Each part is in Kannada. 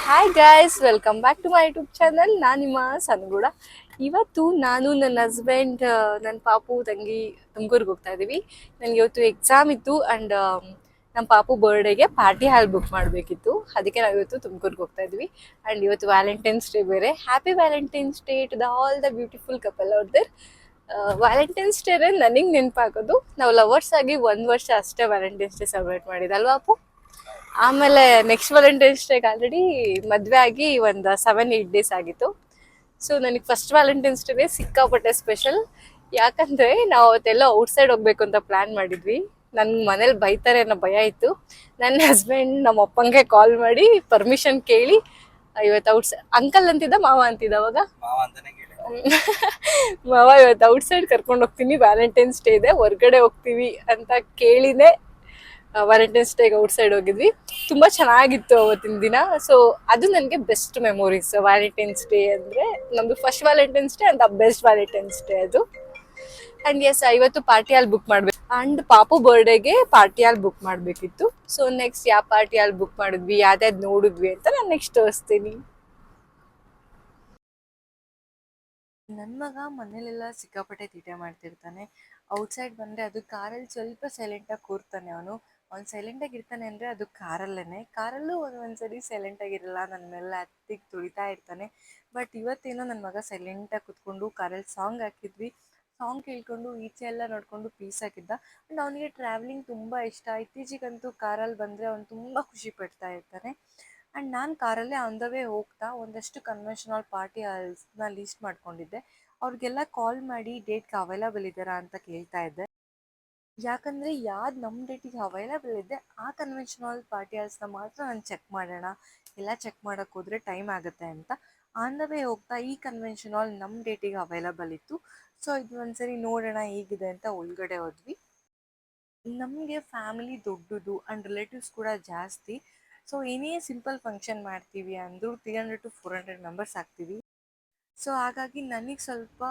Hi guys, welcome back to my YouTube channel. ನಾನು ನಿಮ್ಮ ಸನ್ಗೂಡ. ಇವತ್ತು ನಾನು ನನ್ನ ಹಸ್ಬೆಂಡ್, ನನ್ನ ಪಾಪು ತಂಗಿ ತುಮಕೂರಿಗೆ ಹೋಗ್ತಾ ಇದ್ದೀವಿ. ನನಗೆ ಇವತ್ತು ಎಕ್ಸಾಮ್ ಇತ್ತು ಆ್ಯಂಡ್ ನಮ್ಮ ಪಾಪು ಬರ್ಡೇಗೆ ಪಾರ್ಟಿ ಹಾಲ್ ಬುಕ್ ಮಾಡಬೇಕಿತ್ತು. ಅದಕ್ಕೆ ನಾವು ಇವತ್ತು ತುಮಕೂರಿಗೆ ಹೋಗ್ತಾ ಇದ್ವಿ. ಆ್ಯಂಡ್ ಇವತ್ತು ವ್ಯಾಲೆಂಟೈನ್ಸ್ ಡೇ ಬೇರೆ. Happy Valentine's Day to all the beautiful couple out there. Valentine's Day ನನಗೆ ನೆನಪಾಗೋದು, ನಾವು ಲವರ್ಸ್ ಆಗಿ 1 ವರ್ಷ ಅಷ್ಟೇ ವ್ಯಾಲೆಂಟೈನ್ಸ್ ಡೇ ಸೆಲೆಬ್ರೇಟ್ ಮಾಡಿದ್ದಲ್ವಾ ಅಪ್ಪು. ಆಮೇಲೆ ನೆಕ್ಸ್ಟ್ ವ್ಯಾಲೆಂಟೈನ್ಸ್ ಡೇಗೆ ಆಲ್ರೆಡಿ ಮದುವೆ ಆಗಿ ಒಂದು 7-8 ಡೇಸ್ ಆಗಿತ್ತು. ಸೊ ನನಗೆ ಫಸ್ಟ್ ವ್ಯಾಲೆಂಟೈನ್ಸ್ ಡೇ ಸಿಕ್ಕಾಪಟ್ಟೆ ಸ್ಪೆಷಲ್. ಯಾಕಂದರೆ ನಾವು ಅವತ್ತೆಲ್ಲ ಔಟ್ಸೈಡ್ ಹೋಗ್ಬೇಕು ಅಂತ ಪ್ಲ್ಯಾನ್ ಮಾಡಿದ್ವಿ. ನನ್ನ ಮನೇಲಿ ಬೈತಾರೆ ಅನ್ನೋ ಭಯ ಇತ್ತು. ನನ್ನ ಹಸ್ಬೆಂಡ್ ನಮ್ಮ ಅಪ್ಪಂಗೆ ಕಾಲ್ ಮಾಡಿ ಪರ್ಮಿಷನ್ ಕೇಳಿ ಇವತ್ತು ಅಂಕಲ್ ಅಂತಿದ್ದ, ಮಾವ ಅಂತಿದ್ದ ಅವಾಗ, ಮಾವ ಇವತ್ತು ಔಟ್ಸೈಡ್ ಕರ್ಕೊಂಡು ಹೋಗ್ತೀನಿ, ವ್ಯಾಲೆಂಟೈನ್ಸ್ ಡೇ ಇದೆ, ಹೊರ್ಗಡೆ ಹೋಗ್ತೀವಿ ಅಂತ ಕೇಳಿನೇ ವ್ಯಾಲೆಂಟೈನ್ಸ್ ಡೇಗೆ ಔಟ್ಸೈಡ್ ಹೋಗಿದ್ವಿ. ತುಂಬ ಚೆನ್ನಾಗಿತ್ತು ಅವತ್ತಿನ ದಿನ. ಸೊ ಅದು ನನಗೆ ಬೆಸ್ಟ್ ಮೆಮೊರೀಸ್. ವ್ಯಾಲೆಂಟೈನ್ಸ್ ಡೇ ಅಂದರೆ ನಮ್ಮದು ಫಸ್ಟ್ ವ್ಯಾಲೆಂಟೈನ್ಸ್ ಡೇ ಅಂತ ಬೆಸ್ಟ್ ವ್ಯಾಲೆಂಟೈನ್ಸ್ ಡೇ ಅದು. ಆ್ಯಂಡ್ ಎಸ್, ಇವತ್ತು ಪಾರ್ಟಿ ಹಾಲ್ ಬುಕ್ ಮಾಡಬೇಕು. ಆ್ಯಂಡ್ ಪಾಪು ಬರ್ಡೇಗೆ ಪಾರ್ಟಿ ಹಾಲ್ ಬುಕ್ ಮಾಡಬೇಕಿತ್ತು. ಸೊ ನೆಕ್ಸ್ಟ್ ಯಾವ ಪಾರ್ಟಿ ಹಾಲ್ ಬುಕ್ ಮಾಡಿದ್ವಿ, ಯಾವ್ದಾವ್ದು ನೋಡಿದ್ವಿ ಅಂತ ನಾನು ನೆಕ್ಸ್ಟ್ ತೋರಿಸ್ತೀನಿ. ನನ್ನ ಮಗ ಮನೇಲೆಲ್ಲ ಸಿಕ್ಕಾಪಟ್ಟೆ ತೀಟೆ ಮಾಡ್ತಿರ್ತಾನೆ. ಔಟ್ಸೈಡ್ ಬಂದರೆ ಅದು ಕಾರಲ್ಲಿ ಸ್ವಲ್ಪ ಸೈಲೆಂಟಾಗಿ ಕೂರ್ತಾನೆ. ಅವ್ನು ಸೈಲೆಂಟಾಗಿ ಇರ್ತಾನೆ ಅಂದರೆ ಅದು ಕಾರಲ್ಲೂ ಒಂದೊಂದ್ಸರಿ ಸೈಲೆಂಟಾಗಿರಲ್ಲ, ನನ್ನ ಮೇಲೆ ಹತ್ತಿಗೆ ತುಳಿತಾ ಇರ್ತಾನೆ. ಬಟ್ ಇವತ್ತೇನೋ ನನ್ನ ಮಗ ಸೈಲೆಂಟಾಗಿ ಕೂತ್ಕೊಂಡು ಕಾರಲ್ಲಿ ಸಾಂಗ್ ಹಾಕಿದ್ವಿ. ಸಾಂಗ್ ಕೇಳ್ಕೊಂಡು ಈಚೆ ಎಲ್ಲ ನೋಡಿಕೊಂಡು ಪೀಸ್ ಆಗಿದ್ದ. ಆ್ಯಂಡ್ ಅವನಿಗೆ ಟ್ರಾವೆಲಿಂಗ್ ತುಂಬ ಇಷ್ಟ. ಇತ್ತೀಚೆಗಂತೂ ಕಾರಲ್ಲಿ ಬಂದರೆ ಅವ್ನು ತುಂಬ ಖುಷಿ ಪಡ್ತಾ ಇರ್ತಾನೆ. ಆ್ಯಂಡ್ ನಾನು ಕಾರಲ್ಲೇ ಆನ್ ದ ವೇ ಹೋಗ್ತಾ ಒಂದಷ್ಟು ಕನ್ವೆನ್ಷನಲ್ ಪಾರ್ಟಿ ಹಾಲ್ಸ್ನ ಲೀಸ್ಟ್ ಮಾಡ್ಕೊಂಡಿದ್ದೆ. ಅವ್ರಿಗೆಲ್ಲ ಕಾಲ್ ಮಾಡಿ ಡೇಟ್ಗೆ ಅವೈಲಬಲ್ ಇದ್ದಾರಾ ಅಂತ ಕೇಳ್ತಾ ಇದ್ದೆ. ಯಾಕಂದರೆ ಯಾವ್ದು ನಮ್ಮ ಡೇಟಿಗೆ ಅವೈಲಬಲ್ ಇದೆ ಆ ಕನ್ವೆನ್ಷನಲ್ ಪಾರ್ಟಿ ಹಾಲ್ಸ್ನ ಮಾತ್ರ ನಾನು ಚೆಕ್ ಮಾಡೋಣ, ಎಲ್ಲ ಚೆಕ್ ಮಾಡೋಕ್ಕೆ ಹೋದರೆ ಟೈಮ್ ಆಗುತ್ತೆ ಅಂತ ಆನ್ ದ ವೇ ಹೋಗ್ತಾ ಈ ಕನ್ವೆನ್ಷನ್ ಹಾಲ್ ನಮ್ಮ ಡೇಟಿಗೆ ಅವೈಲಬಲ್ ಇತ್ತು. ಸೊ ಇದು ಒಂದ್ಸರಿ ನೋಡೋಣ ಹೇಗಿದೆ ಅಂತ ಒಳಗಡೆ ಹೋದ್ವಿ. ನಮಗೆ ಫ್ಯಾಮಿಲಿ ದೊಡ್ಡದು ಆ್ಯಂಡ್ ರಿಲೇಟಿವ್ಸ್ ಕೂಡ ಜಾಸ್ತಿ. ಸೊ ಏನೇ ಸಿಂಪಲ್ ಫಂಕ್ಷನ್ ಮಾಡ್ತೀವಿ ಅಂದರೂ 300 to 400 ಮೆಂಬರ್ಸ್ ಆಗ್ತೀವಿ. ಸೊ ಹಾಗಾಗಿ ನನಗೆ ಸ್ವಲ್ಪ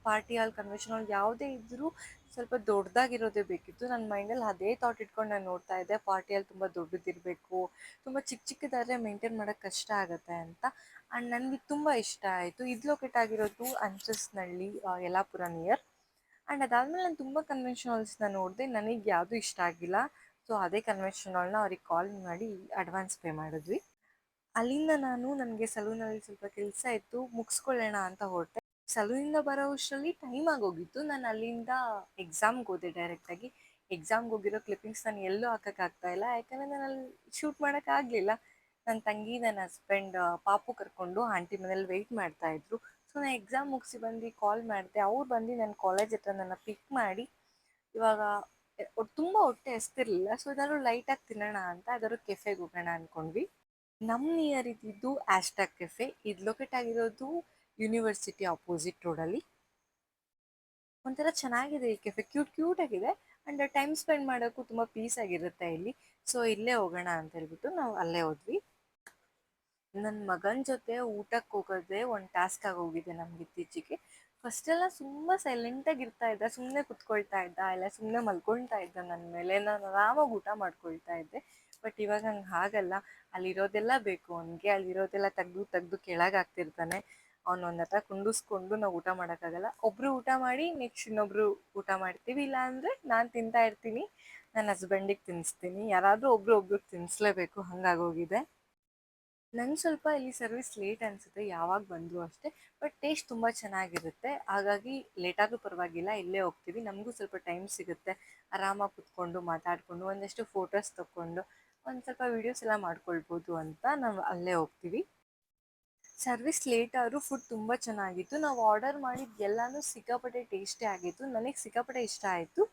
ಪಾರ್ಟಿ ಹಾಲ್ ಕನ್ವೆನ್ಷನ್ ಹಾಲ್ ಯಾವುದೇ ಇದ್ದರೂ ಸ್ವಲ್ಪ ದೊಡ್ಡದಾಗಿರೋದೇ ಬೇಕಿತ್ತು. ನನ್ನ ಮೈಂಡಲ್ಲಿ ಅದೇ ಥಾಟ್ ಇಟ್ಕೊಂಡು ನಾನು ನೋಡ್ತಾ ಇದ್ದೆ. ಪಾರ್ಟಿ ಹಾಲ್ ತುಂಬ ದೊಡ್ಡದಿರಬೇಕು, ತುಂಬ ಚಿಕ್ಕದಾದರೆ ಮೇಂಟೈನ್ ಮಾಡೋಕ್ಕೆ ಕಷ್ಟ ಆಗುತ್ತೆ ಅಂತ. ಆ್ಯಂಡ್ ನನಗೆ ತುಂಬ ಇಷ್ಟ ಆಯಿತು. ಇದು ಲೊಕೇಟ್ ಆಗಿರೋದು ಅಂಚಸ್ನಹಳ್ಳಿ, ಯಲ್ಲಾಪುರ ನಿಯರ್. ಆ್ಯಂಡ್ ಅದಾದಮೇಲೆ ನಾನು ತುಂಬ ಕನ್ವೆನ್ಷನ್ ಹಾಲ್ಸ್ನ ನೋಡಿದೆ, ನನಗೆ ಯಾವುದೂ ಇಷ್ಟ ಆಗಿಲ್ಲ. ಸೊ ಅದೇ ಕನ್ವೆನ್ಷನ್ ಹಾಲ್ನ ಅವ್ರಿಗೆ ಕಾಲ್ ಮಾಡಿ ಅಡ್ವಾನ್ಸ್ ಪೇ ಮಾಡಿದ್ವಿ. ಅಲ್ಲಿಂದ ನನಗೆ ಸಲೂನಲ್ಲಿ ಸ್ವಲ್ಪ ಕೆಲಸ ಇತ್ತು, ಮುಗಿಸ್ಕೊಳ್ಳೋಣ ಅಂತ ಹೊರಟೆ. ಸಲೂನಿಂದ ಬರೋ ಅಷ್ಟರಲ್ಲಿ ಟೈಮ್ ಆಗೋಗಿತ್ತು. ನಾನು ಅಲ್ಲಿಂದ ಎಕ್ಸಾಮ್ಗೆ ಹೋದೆ ಡೈರೆಕ್ಟಾಗಿ. ಎಕ್ಸಾಮ್ಗೆ ಹೋಗಿರೋ ಕ್ಲಿಪ್ಪಿಂಗ್ಸ್ ನಾನು ಎಲ್ಲೂ ಹಾಕೋಕ್ಕಾಗ್ತಾಯಿಲ್ಲ, ಯಾಕಂದರೆ ನಾನು ಅಲ್ಲಿ ಶೂಟ್ ಮಾಡೋಕ್ಕಾಗಲಿಲ್ಲ. ನನ್ನ ತಂಗಿ, ನನ್ನ ಹಸ್ಬೆಂಡ್, ಪಾಪು ಕರ್ಕೊಂಡು ಆಂಟಿ ಮನೇಲಿ ವೆಯ್ಟ್ ಮಾಡ್ತಾಯಿದ್ರು. ಸೊ ನಾನು ಎಕ್ಸಾಮ್ ಮುಗಿಸಿ ಬಂದು ಕಾಲ್ ಮಾಡಿದೆ. ಅವ್ರು ಬಂದು ನನ್ನ ಕಾಲೇಜ್ ಹತ್ರ ನನ್ನ ಪಿಕ್ ಮಾಡಿ, ಇವಾಗ ತುಂಬ ಹೊಟ್ಟೆ ಹಸ್ತಿರ್ಲಿಲ್ಲ. ಸೊ ಏನಾದ್ರು ಲೈಟಾಗಿ ತಿನ್ನೋಣ ಅಂತ ಯಾವ್ದಾದ್ರು ಕೆಫೆಗೆ ಹೋಗೋಣ ಅಂದ್ಕೊಂಡ್ವಿ. ನಮ್ಮ ನಿಯರ್ ಇದ್ದಿದ್ದು ಆಸ್ಟ್ಯಾಗ್ ಕೆಫೆ. ಇದು ಲೊಕೇಟ್ ಆಗಿರೋದು ಯೂನಿವರ್ಸಿಟಿ ಆಪೋಸಿಟ್ ರೋಡಲ್ಲಿ. ಒಂಥರ ಚೆನ್ನಾಗಿದೆ ಈ ಕೆಫೆ, ಕ್ಯೂಟಾಗಿದೆ. ಆ್ಯಂಡ್ ಟೈಮ್ ಸ್ಪೆಂಡ್ ಮಾಡೋಕ್ಕೂ ತುಂಬ ಪೀಸಾಗಿರುತ್ತೆ ಇಲ್ಲಿ. ಸೊ ಇಲ್ಲೇ ಹೋಗೋಣ ಅಂತ ಹೇಳ್ಬಿಟ್ಟು ನಾವು ಅಲ್ಲೇ ಹೋದ್ವಿ. ನನ್ನ ಮಗನ ಜೊತೆ ಊಟಕ್ಕೆ ಹೋಗೋದೇ ಒಂದು ಟಾಸ್ಕ್ ಆಗೋಗಿದೆ ನಮ್ಗೆ ಇತ್ತೀಚೆಗೆ. ಫಸ್ಟೆಲ್ಲ ತುಂಬ ಸೈಲೆಂಟಾಗಿ ಇರ್ತಾ ಇದ್ದ, ಸುಮ್ಮನೆ ಕುತ್ಕೊಳ್ತಾ ಇದ್ದ, ಇಲ್ಲ ಸುಮ್ಮನೆ ಮಲ್ಕೊಳ್ತಾ ಇದ್ದ ನನ್ನ ಮೇಲೆ. ನಾನು ಆರಾಮಾಗಿ ಊಟ ಮಾಡ್ಕೊಳ್ತಾ ಇದ್ದೆ. ಬಟ್ ಇವಾಗ ಹಂಗೆ ಆಗಲ್ಲ. ಅಲ್ಲಿರೋದೆಲ್ಲ ಬೇಕು ಅವನಿಗೆ, ಅಲ್ಲಿರೋದೆಲ್ಲ ತೆಗ್ದು ಕೆಳಗೆ ಹಾಕ್ತಿರ್ತಾನೆ. ಅವನೊಂದು ಹತ್ರ ಕುಂಡಿಸ್ಕೊಂಡು ನಾವು ಊಟ ಮಾಡೋಕ್ಕಾಗಲ್ಲ. ಒಬ್ಬರು ಊಟ ಮಾಡಿ ನೆಕ್ಸ್ಟ್ ಇನ್ನೊಬ್ಬರು ಊಟ ಮಾಡ್ತೀವಿ, ಇಲ್ಲಾಂದರೆ ನಾನು ತಿಂತಾ ಇರ್ತೀನಿ, ನನ್ನ ಹಸ್ಬೆಂಡಿಗೆ ತಿನ್ನಿಸ್ತೀನಿ. ಯಾರಾದರೂ ಒಬ್ರಿಗೆ ತಿನ್ನಿಸ್ಲೇಬೇಕು, ಹಂಗಾಗೋಗಿದೆ. ನಂಗೆ ಸ್ವಲ್ಪ ಇಲ್ಲಿ ಸರ್ವಿಸ್ ಲೇಟ್ ಅನಿಸುತ್ತೆ, ಯಾವಾಗ ಬಂದರೂ ಅಷ್ಟೇ. ಬಟ್ ಟೇಸ್ಟ್ ತುಂಬ ಚೆನ್ನಾಗಿರುತ್ತೆ. ಹಾಗಾಗಿ ಲೇಟಾದರೂ ಪರವಾಗಿಲ್ಲ, ಇಲ್ಲೇ ಹೋಗ್ತೀವಿ. ನಮಗೂ ಸ್ವಲ್ಪ ಟೈಮ್ ಸಿಗುತ್ತೆ, ಆರಾಮಾಗಿ ಕುತ್ಕೊಂಡು ಮಾತಾಡಿಕೊಂಡು ಒಂದಷ್ಟು ಫೋಟೋಸ್ ತೊಗೊಂಡು ಒಂದು ಸ್ವಲ್ಪ ವೀಡಿಯೋಸ್ ಎಲ್ಲ ಮಾಡ್ಕೊಳ್ಬೋದು ಅಂತ ನಾವು ಅಲ್ಲೇ ಹೋಗ್ತೀವಿ. ಸರ್ವಿಸ್ ಲೇಟ್ ಆದರೂ ಫುಡ್ ತುಂಬ ಚೆನ್ನಾಗಿತ್ತು. ನಾವು ಆರ್ಡರ್ ಮಾಡಿದ್ದು ಎಲ್ಲನೂ ಸಿಕ್ಕಾಪಟ್ಟೆ ಟೇಸ್ಟಿ ಆಗಿತ್ತು. ನನಗೆ ಸಿಕ್ಕಾಪಟ್ಟೆ ಇಷ್ಟ ಆಯಿತು.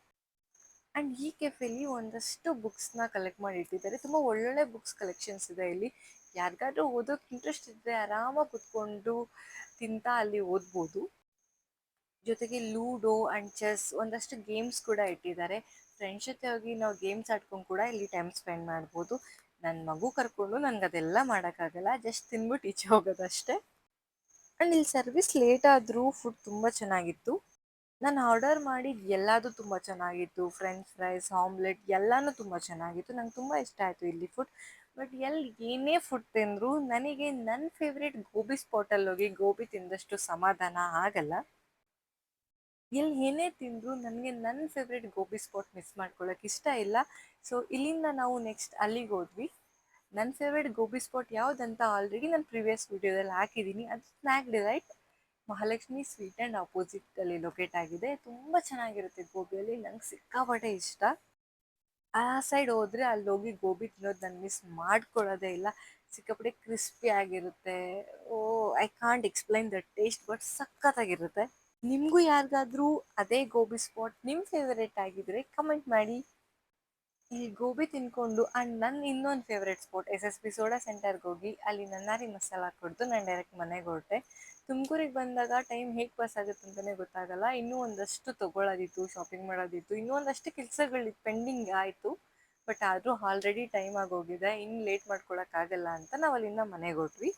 ಆ್ಯಂಡ್ ಈ ಕೆಫೆಲಿ ಒಂದಷ್ಟು ಬುಕ್ಸ್ನ ಕಲೆಕ್ಟ್ ಮಾಡಿ ಇಟ್ಟಿದ್ದಾರೆ. ತುಂಬ ಒಳ್ಳೊಳ್ಳೆ ಬುಕ್ಸ್ ಕಲೆಕ್ಷನ್ಸ್ ಇದೆ ಇಲ್ಲಿ. ಯಾರಿಗಾದ್ರೂ ಓದೋಕ್ಕೆ ಇಂಟ್ರೆಸ್ಟ್ ಇದ್ದರೆ ಆರಾಮಾಗಿ ಕುತ್ಕೊಂಡು ತಿಂತಾ ಅಲ್ಲಿ ಓದ್ಬೋದು. ಜೊತೆಗೆ ಲೂಡೋ ಆ್ಯಂಡ್ ಚೆಸ್ ಒಂದಷ್ಟು ಗೇಮ್ಸ್ ಕೂಡ ಇಟ್ಟಿದ್ದಾರೆ. ಫ್ರೆಂಡ್ಸ್ ಜೊತೆ ಹೋಗಿ ನಾವು ಗೇಮ್ಸ್ ಆಡ್ಕೊಂಡು ಕೂಡ ಇಲ್ಲಿ ಟೈಮ್ ಸ್ಪೆಂಡ್ ಮಾಡ್ಬೋದು. ನನ್ನ ಮಗು ಕರ್ಕೊಂಡು ನನಗೆ ಅದೆಲ್ಲ ಮಾಡೋಕ್ಕಾಗಲ್ಲ, ಜಸ್ಟ್ ತಿಂದ್ಬಿಟ್ಟು ಈಚೆ ಹೋಗೋದಷ್ಟೇ. ಆ್ಯಂಡ್ ಇಲ್ಲಿ ಸರ್ವಿಸ್ ಲೇಟ್ ಆದರೂ ಫುಡ್ ತುಂಬ ಚೆನ್ನಾಗಿತ್ತು. ನಾನು ಆರ್ಡರ್ ಮಾಡಿದ್ದು ಎಲ್ಲದೂ ತುಂಬ ಚೆನ್ನಾಗಿತ್ತು. ಫ್ರೆಂಚ್ ಫ್ರೈಸ್, ಆಮ್ಲೆಟ್ ಎಲ್ಲನೂ ತುಂಬ ಚೆನ್ನಾಗಿತ್ತು. ನಂಗೆ ತುಂಬ ಇಷ್ಟ ಆಯಿತು ಇಲ್ಲಿ ಫುಡ್. ಬಟ್ ಎಲ್ಲಿ ಏನೇ ಫುಡ್ ತಿಂದರೂ ನನಗೆ ನನ್ನ ಫೇವ್ರೆಟ್ ಗೋಬಿ ಸ್ಪಾಟಲ್ಲಿ ಹೋಗಿ ಗೋಬಿ ತಿಂದಷ್ಟು ಸಮಾಧಾನ ಆಗಲ್ಲ. ಎಲ್ಲಿ ಏನೇ ತಿಂದರೂ ನನಗೆ ನನ್ನ ಫೇವ್ರೆಟ್ ಗೋಬಿ ಸ್ಪಾಟ್ ಮಿಸ್ ಮಾಡ್ಕೊಳ್ಳೋಕೆ ಇಷ್ಟ ಇಲ್ಲ. ಸೊ ಇಲ್ಲಿಂದ ನಾವು ನೆಕ್ಸ್ಟ್ ಅಲ್ಲಿಗೆ ಹೋದ್ವಿ. ನನ್ನ ಫೇವ್ರೆಟ್ ಗೋಬಿ ಸ್ಪಾಟ್ ಯಾವುದಂತ ಆಲ್ರೆಡಿ ನಾನು ಪ್ರಿವಿಯಸ್ ವೀಡಿಯೋದಲ್ಲಿ ಹಾಕಿದ್ದೀನಿ. ಅದು snack delight Mahalakshmi sweet and ಆಪೋಸಿಟಲ್ಲಿ ಲೊಕೇಟ್ ಆಗಿದೆ. ತುಂಬ ಚೆನ್ನಾಗಿರುತ್ತೆ ಗೋಬಿಯಲ್ಲಿ, ನಂಗೆ ಸಿಕ್ಕಾಪಟ್ಟೆ ಇಷ್ಟ. ಆ ಸೈಡ್ ಹೋದರೆ ಅಲ್ಲಿ ಹೋಗಿ ಗೋಬಿ ತಿನ್ನೋದು ನಾನು ಮಿಸ್ ಮಾಡ್ಕೊಳ್ಳೋದೇ ಇಲ್ಲ. ಸಿಕ್ಕಾಪಟ್ಟೆ ಕ್ರಿಸ್ಪಿ ಆಗಿರುತ್ತೆ. Oh, I can't explain the taste, but ಸಖತ್ತಾಗಿರುತ್ತೆ. ನಿಮಗೂ ಯಾರಿಗಾದ್ರೂ ಅದೇ ಗೋಬಿ ಸ್ಪಾಟ್ ನಿಮ್ಮ ಫೇವರೇಟ್ ಆಗಿದ್ರೆ ಕಮೆಂಟ್ ಮಾಡಿ. ಈ ಗೋಬಿ ತಿನ್ಕೊಂಡು ಆ್ಯಂಡ್ ನನ್ನ ಇನ್ನೊಂದು ಫೇವ್ರೆಟ್ ಸ್ಪಾಟ್ SSB ಸೋಡಾ ಸೆಂಟರ್ಗೆ ಹೋಗಿ ಅಲ್ಲಿ ನನ್ನಾರಿ ಮಸಾಲ ಕೊಡ್ತು ನಾನು ಡೈರೆಕ್ಟ್ ಮನೆಗೆ ಹೊರಟೆ. ತುಮಕೂರಿಗೆ ಬಂದಾಗ ಟೈಮ್ ಹೇಗೆ ಪಾಸ್ ಆಗುತ್ತೆ ಅಂತಲೇ ಗೊತ್ತಾಗಲ್ಲ. ಇನ್ನೂ ಒಂದಷ್ಟು ತೊಗೊಳ್ಳೋದಿತ್ತು, ಶಾಪಿಂಗ್ ಮಾಡೋದಿತ್ತು, ಇನ್ನೂ ಒಂದಷ್ಟು ಕೆಲಸಗಳಿತ್ತು, ಪೆಂಡಿಂಗ್ ಆಯಿತು. ಬಟ್ ಆದರೂ ಆಲ್ರೆಡಿ ಟೈಮ್ ಆಗೋಗಿದೆ, ಇನ್ನು ಲೇಟ್ ಮಾಡ್ಕೊಳಕ್ಕಾಗಲ್ಲ ಅಂತ ನಾವು ಅಲ್ಲಿಂದ ಮನೆಗೆ ಹೊರಟ್ವಿ.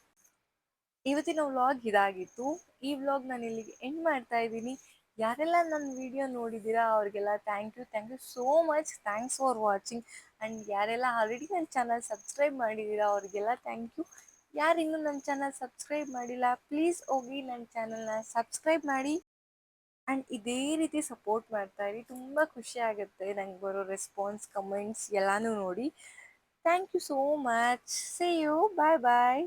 ಇವತ್ತಿನ ವ್ಲಾಗ್ ಇದಾಗಿತ್ತು. ಈ ವ್ಲಾಗ್ ನಾನು ಇಲ್ಲಿಗೆ ಎಂಡ್ ಮಾಡ್ತಾ ಇದ್ದೀನಿ. ಯಾರೆಲ್ಲ ನನ್ನ ವಿಡಿಯೋ ನೋಡಿದ್ದೀರಾ ಅವ್ರಿಗೆಲ್ಲ thank you so much. Thanks for watching. And ಯಾರೆಲ್ಲ ಆಲ್ರೆಡಿ ನನ್ನ ಚಾನಲ್ ಸಬ್ಸ್ಕ್ರೈಬ್ ಮಾಡಿದ್ದೀರಾ ಅವ್ರಿಗೆಲ್ಲ ಥ್ಯಾಂಕ್ ಯು. ಯಾರು ಇನ್ನೂ ನನ್ನ ಚಾನಲ್ ಸಬ್ಸ್ಕ್ರೈಬ್ ಮಾಡಿಲ್ಲ, ಪ್ಲೀಸ್ ಹೋಗಿ ನನ್ನ ಚಾನಲ್ನ ಸಬ್ಸ್ಕ್ರೈಬ್ ಮಾಡಿ. ಆ್ಯಂಡ್ ಇದೇ ರೀತಿ ಸಪೋರ್ಟ್ ಮಾಡ್ತಾಯಿರಿ. ತುಂಬ ಖುಷಿ ಆಗುತ್ತೆ ನಂಗೆ ಬರೋ ರೆಸ್ಪಾನ್ಸ್, ಕಮೆಂಟ್ಸ್ ಎಲ್ಲನೂ ನೋಡಿ. Thank you so much. See you. Bye bye.